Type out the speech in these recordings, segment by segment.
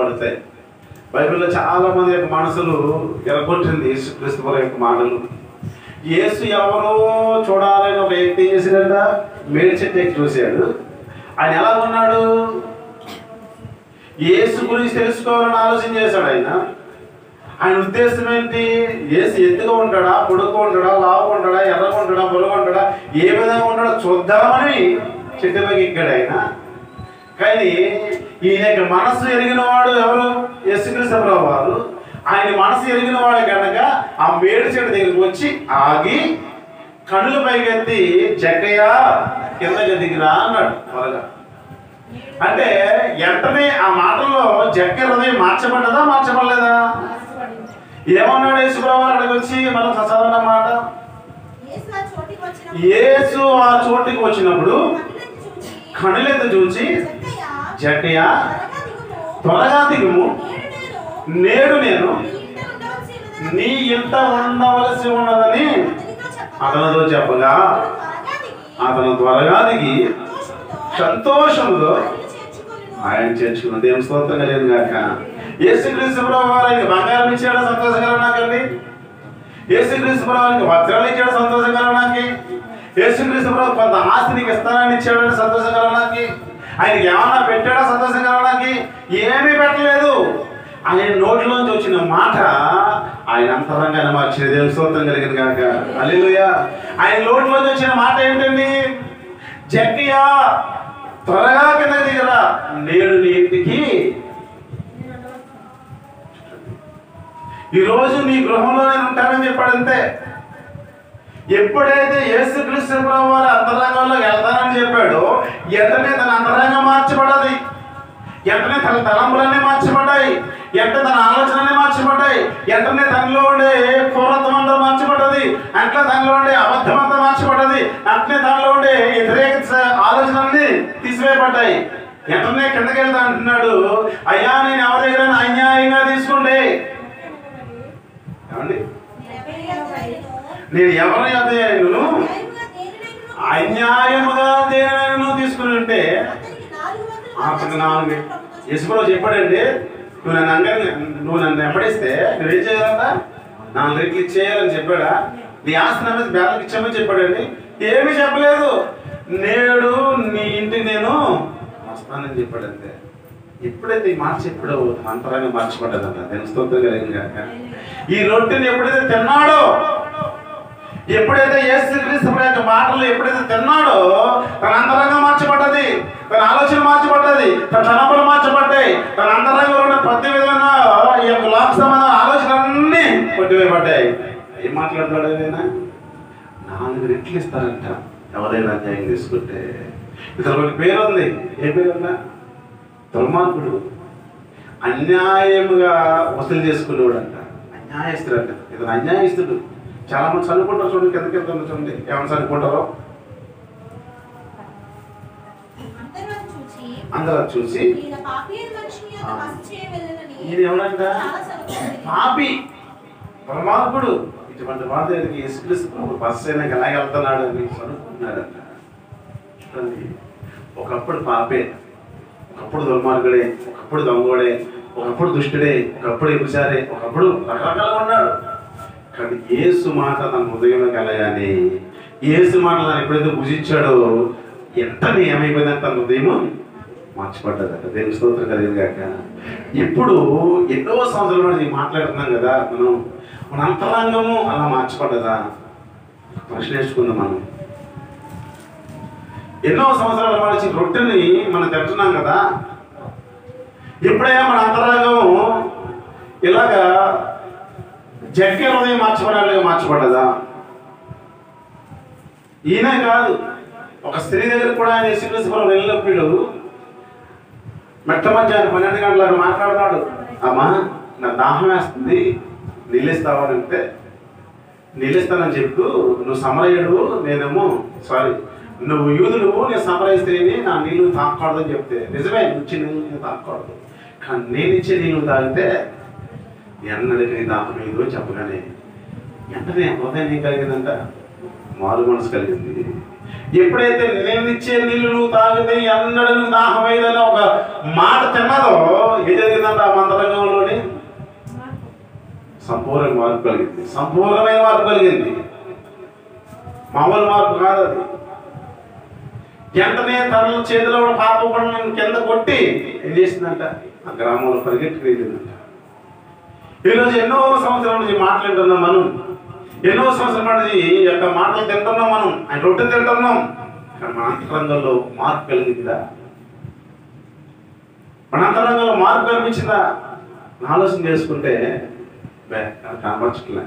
పడతాయి. బైబిల్లో చాలా మంది యొక్క మనసులు ఎరగొట్టింది యేసుక్రీస్తు వారి యొక్క మాటలు. యేసు ఎవరో చూడాలని ఒక వ్యక్తి చేసినంట, మేడి చెట్టు ఎక్కి చూశాడు. ఆయన ఎలా ఉన్నాడు? యేసు గురించి తెలుసుకోవాలని ఆలోచన చేశాడు. ఆయన ఉద్దేశం ఏంటి? యేసు ఎత్తుగా ఉంటాడా, పొడుగ్గా ఉంటాడా, లావుగా ఉంటాడా, ఎర్రగా ఉంటాడా, పొలుగా ఉంటాడా, ఏ విధంగా ఉంటాడో చూద్దామని చెట్టు పైకి ఎక్కాడు ఆయన. కానీ ఈయన మనసు ఎరిగిన వాడు ఎవరు? యేసుక్రీస్తు ప్రభువు వారు. ఆయన మనసు ఎరిగిన వాడు కనుక ఆ మేడి చెట్టు దగ్గరికి వచ్చి ఆగి కనుల పైకెత్తి జక్కయ్య కిందకి దిగిరా అన్నాడు త్వరగా. అంటే వెంటనే ఆ మాటల్లో జక్కయ్య హృదయం మార్చబడ్డదా, మార్చబడలేదా? ఏమన్నాడు యేసు ప్రభువు అక్కడికి వచ్చి? మనం చదవన మాట, యేసు ఆ చోటికి వచ్చినప్పుడు కనులెత్తి చూచి జక్కయ్య త్వరగా దిగుము, నేడు నేను నీ ఇంట ఉండవలసి ఉన్నదని అతనితో చెప్పగా అతను త్వరగా దిగి సంతోషంతో ఆయన చేర్చుకున్నది. ఏం స్తోత్రం కలిగింది కాక. యేసుక్రీస్తు ప్రభువు వారికి బంగారం ఇచ్చాడు, సంతోషకరం నాకండి. యేసుక్రీస్తు ప్రభువుకి వజ్రాలు ఇచ్చాడు, సంతోషకరం నాకి. యేసుక్రీస్తు ప్రభు కొంత ఆస్తిని ఇస్తానని ఇచ్చాడని సంతోషకరం నాకి. ఆయనకి ఏమన్నా పెట్టాడా, సంతోషకరం నాకి? ఏమీ పెట్టలేదు. ఆయన నోటిలోంచి వచ్చిన మాట ఆయన అంతరంగానే మార్చిన. దేవుని స్తోత్రం కలిగింది కాక. హల్లెలూయా. ఆయన నోటిలోంచి వచ్చిన మాట ఏంటండి? జక్కయ్య త్వరగా కింద దిగరా, నేడు నీ ఇంటికి. ఈరోజు నీ గృహంలో నేను ఉంటానని చెప్పాడు అంతే. ఎప్పుడైతే యేసుక్రీస్తు ప్రభువు వారి అంతరంగంలో వెళ్తానని చెప్పాడో వెంటనే తన అంతరంగం మార్చబడ్డది. వెంటనే తన తలంపులన్నీ మార్చబడ్డాయి. వెంటనే తన ఆలోచనలన్నీ మార్చబడ్డాయి. వెంటనే తనలో ఉండే క్రూరత్వం అంతా మార్చబడ్డది. అట్లా తనలో ఉండే అబద్ధం అంతా మార్చబడ్డది. అట్లే తనలో ఉండే వ్యతిరేక ఆలోచనలన్నీ తీసివేయబడ్డాయి. వెంటనే కిందకి వెళ్తా అంటున్నాడు, అయ్యా నేను ఎవరి దగ్గర అన్యాయంగా తీసుకుంటే, ఏమండి, నేను ఎవరిని అదేను అన్యాయముగా దేనినైనా తీసుకుని ఉంటే అతనికి 4 యేసుప్రభు చెప్పాడండి, నువ్వు నన్ను ఎప్పడిస్తే నువ్వేం చేయాలంట? 4 రెట్లు ఇచ్చేయాలని చెప్పాడా? నీ ఆస్తి నమ్మేసి బేదలకు ఇచ్చామని చెప్పాడండి? ఏమీ చెప్పలేదు. నేడు నీ ఇంటికి నేను వస్తానని చెప్పాడు అంతే. ఎప్పుడైతే ఈ మాట చెప్పాడో అంతరంగా మార్చబడ్డదంట. నేను స్తోత్రం కలిగింది కాక. ఈ రొట్టెని ఎప్పుడైతే తిన్నాడో, ఎప్పుడైతే యేసుక్రీస్తు యొక్క మాటలు ఎప్పుడైతే తిన్నాడో తన అంతరంగం మార్చబడ్డది, తన ఆలోచన మార్చబడ్డది, తన తలంపులు మార్చబడ్డాయి. తన అంతరంగంలో ఉన్న ప్రతి విధమైన ఈ యొక్క లోక సంబంధ ఆలోచనలన్నీ కొట్టివేయబడ్డాయి. ఏం మాట్లాడతాడు ఆయన? 4 రెట్లు ఇస్తారంట ఎవరైనా అన్యాయం తీసుకుంటే. ఇతను పేరు ఉంది. ఏ పేరు ఉన్నా? దుర్మార్గుడు, అన్యాయముగా వసూలు చేసుకునేవాడు అంట, అన్యాయస్తుడు అంట. ఇతను అన్యాయస్తుడు. చాలా మంది చదువుకుంటారు చూడండి, కిందకి వెళ్తున్నారు చూడండి, ఏమైనా చదువుకుంటారో. అందరూ చూసి ఈయన ఎవరంట? పాపి, దుర్మార్గుడు. ఇటువంటి వారి దగ్గరికి యేసుక్రీస్తు బస్సు అయినా ఎలాగ వెళ్తున్నాడు అని చదువుకున్నాడంట. చూడండి, ఒకప్పుడు పాపే, ఒకప్పుడు దుర్మార్గుడే, ఒకప్పుడు దొంగోడే, ఒకప్పుడు దుష్టుడే, ఒకప్పుడు ఎగుసారే, ఒకప్పుడు రకరకాలుగా ఉన్నాడు. కానీ యేసు మాట తన హృదయంలో కలగానే, యేసు మాట తను ఎప్పుడైతే భుజించాడో ఎంతనే ఏమైపోయిందంటే తన హృదయం మార్చిపడ్డదట. దేవుని స్తోత్రం కలిగింది కాక. ఇప్పుడు ఎన్నో సంవత్సరాల నుంచి మాట్లాడుతున్నాం కదా, మన అంతరంగము అలా మార్చిపడ్డదా? ప్రశ్న వేసుకుందాం. మనం ఎన్నో సంవత్సరాల నుంచి రొట్టెని మనం తింటున్నాం కదా, ఎప్పుడైనా మన అంతరంగము ఇలాగా జగ్గే హృదయం మార్చబడ్డదా? ఈయన కాదు, ఒక స్త్రీ దగ్గర కూడా ఆయన యేసుక్రీస్తు ప్రభువు వెళ్ళినప్పుడు మెట్ట మధ్యాహ్నం 12 గంటలకు మాట్లాడతాడు. అమ్మా నా దాహం వేస్తుంది, నీళ్ళిస్తావా అని అంటే, నీళ్ళిస్తానని చెప్పు, నువ్వు సమరయుడు, నేనేమో నువ్వు యూదుడు, నేను సమరయ స్త్రీని, నా నీళ్ళు తాకూడదని చెప్తే, నిజమే నువ్వు ఇచ్చే నీళ్ళు తాకూడదు, కానీ నేను ఇచ్చే నీళ్ళు తాగితే ఎన్నడికి నీ దాహం ఏదో చెప్పగానే వెంటనే హృదయం ఏం కలిగిందంట? మారు మనసు కలిగింది. ఎప్పుడైతే నేను ఇచ్చే నీళ్లు నువ్వు తాగితే ఎన్నడూ దాహమైందని ఒక మాట తిన్నదో ఏం జరిగిందంటే ఆ మంత్రంగంలోని సంపూర్ణ మార్పు కలిగింది. సంపూర్ణమైన మార్పు కలిగింది. మామూలు మార్పు కాదు అది. వెంటనే తన చేతిలో పాపకుండా కింద కొట్టి ఏం చేసిందంట, ఆ గ్రామంలో పరిగెట్టుకు వెళ్ళిందంట. ఈరోజు ఎన్నో సంవత్సరాల నుంచి మాట్లాడుతున్నాం మనం, ఎన్నో సంవత్సరాల నుంచి యొక్క మాటలు తింటున్నాం మనం, ఆయన రొట్టె తింటున్నాం. కానీ మన అంతరంగంలో మార్పు కలిగిందా? మన అంతరంగంలో మార్పు కనిపించిందా? ఆలోచన చేసుకుంటే కనపరచట్లే.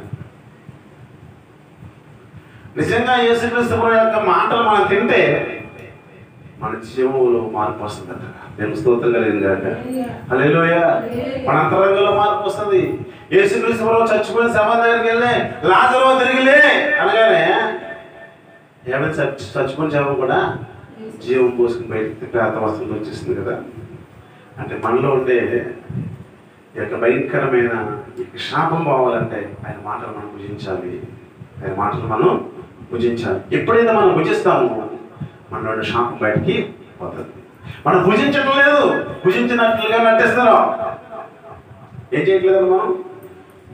నిజంగా యేసుక్రీస్తు ప్రభువు యొక్క మాటలు మనం తింటే మన జీవంలో మార్పు వస్తుందట. నేను స్తోత్రం కలిగింది కాక హల్లెలూయా. మన అంతరంగంలో మార్పు వస్తుంది. యేసుక్రీస్తు ప్రభువు చచ్చిపోయిన శవం దగ్గరికి వెళ్ళి లాజరు తిరిగిలే అనగానే ఎవరైనా చచ్చిపోయిన శవం కూడా జీవం పోసుకుని బయటకు పేత వస్తువులు వచ్చేసింది కదా. అంటే మనలో ఉండే ఈ యొక్క భయంకరమైన శాపం పోవాలంటే ఆయన మాటలు మనం భుజించాలి. ఆయన మాటలు మనం భుజించాలి. ఎప్పుడైతే మనం భుజిస్తామో మనలో శాపం బయటికి పోతుంది. మనం భుజించడం లేదు, భుజించినట్లుగా నటిస్తున్నాం. ఏం చేయట్లేదు, మనం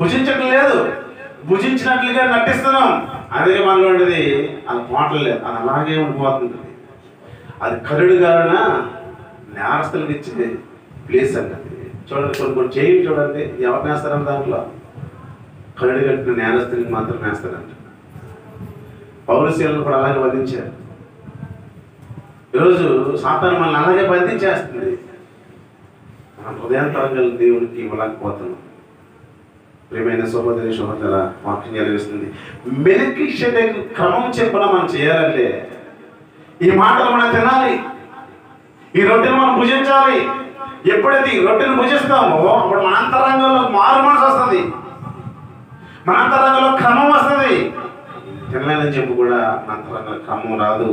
భుజించడం లేదు, భుజించినట్లుగా నటిస్తున్నాం. అదే మనలో ఉండేది అది పోవటం లేదు, అది అలాగే ఉండిపోతుంది. అది కరుడు గారున నేరస్తులకు ఇచ్చింది ప్లేస్ అండి. చూడండి, కొన్ని జైలు చూడండి, ఎవరు నేస్తారంట దాంట్లో? కరుడు కట్టిన నేరస్తులకి మాత్రం వేస్తారంట. పౌరశీలను కూడా అలాగే బంధించారు. ఈరోజు సాతాను మనల్ని అలాగే బంధించేస్తుంది. మన హృదయాంతరంగా దేవునికి ఇవ్వలేకపోతున్నాం. ప్రియమైన సహోదరి సహోదర, వాక్యం జరిగిస్తుంది. మెల్కీషెదెకు క్రమం చెప్పున మనం చేయాలంటే ఈ మాటలు మనం తినాలి, ఈ రొట్టెను మనం భుజించాలి. ఎప్పుడైతే ఈ రొట్టెను భుజిస్తామో అప్పుడు మన అంతరంగంలో మారు మనసు వస్తుంది, మన అంతరంగంలో క్రమం వస్తుంది. తినలేదని చెప్పి కూడా మన అంతరంగంలో క్రమం రాదు.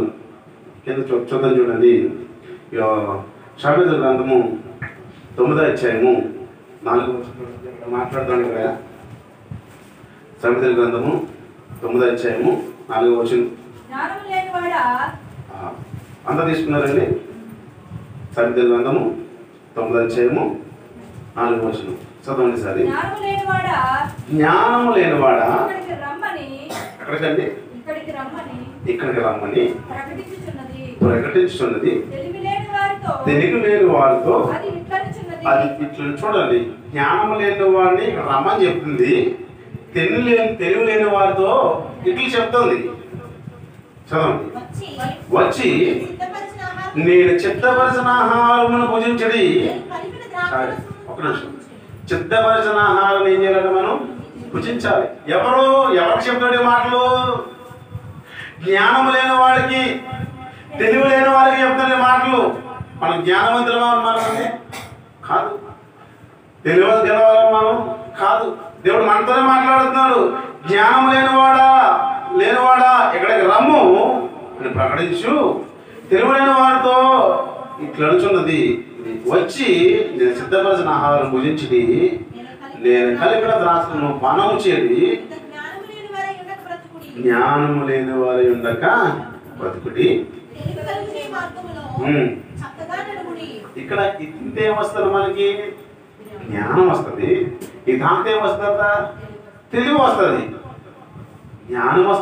కింద చూద్దాం చూడండి, సామెతల గ్రంథము 9వ అధ్యాయము 4వ వచనం మాట్లాడుతాను కదా. సామెతల గ్రంథము 9వ అధ్యాయము 4వ వచనం అంతా తీసుకున్నారండి. సామెతల గ్రంథము 9వ అధ్యాయము 4వ వచనం చదవండి సారి. జ్ఞానము లేనివాడా ఎక్కడికండి? ఇక్కడికి రమ్మని ప్రకటించున్నది. తెలివి లేని వారితో అది ఇట్లా. చూడండి, జ్ఞానం లేని వారిని ఇక్కడ రమ్మని చెప్తుంది, తెలివి లేని వారితో ఇట్లా చెప్తుంది. చదవండి. వచ్చి నేను చిత్తపరిచిన ఆహారమును భుజించడి. ఒక నిమిషం. చిత్తపరిచిన ఆహారం ఏం చేయాలంటే మనం భుజించాలి. ఎవరికి చెప్తాడు మాటలు? జ్ఞానం లేని వాడికి, తెలివి లేని వారికి చెప్తాడు మాటలు. మనం జ్ఞానవంతులమా మనం కాదు, తెలియదు గెలవాలని మనం కాదు. దేవుడు మనతోనే మాట్లాడుతున్నాడు. జ్ఞానం లేనివాడా ఇక్కడికి రమ్ము అని ప్రకటించు. తెలివి లేని వారితో ఇట్లా అడుచున్నది. వచ్చి నేను సిద్ధపరిచిన ఆహారం భుజించి నేను కలిపిన ద్రాక్షను పానము చేడి. జ్ఞానము లేని వారి ఉండక బ్రతుకుడి. ఇక్కడ ఇంతే వస్తుంది, మనకి జ్ఞానం వస్తుంది. ఈ దాంతో ఏమొస్తుందా? తెలివి వస్తుంది, జ్ఞానం వస్తుంది.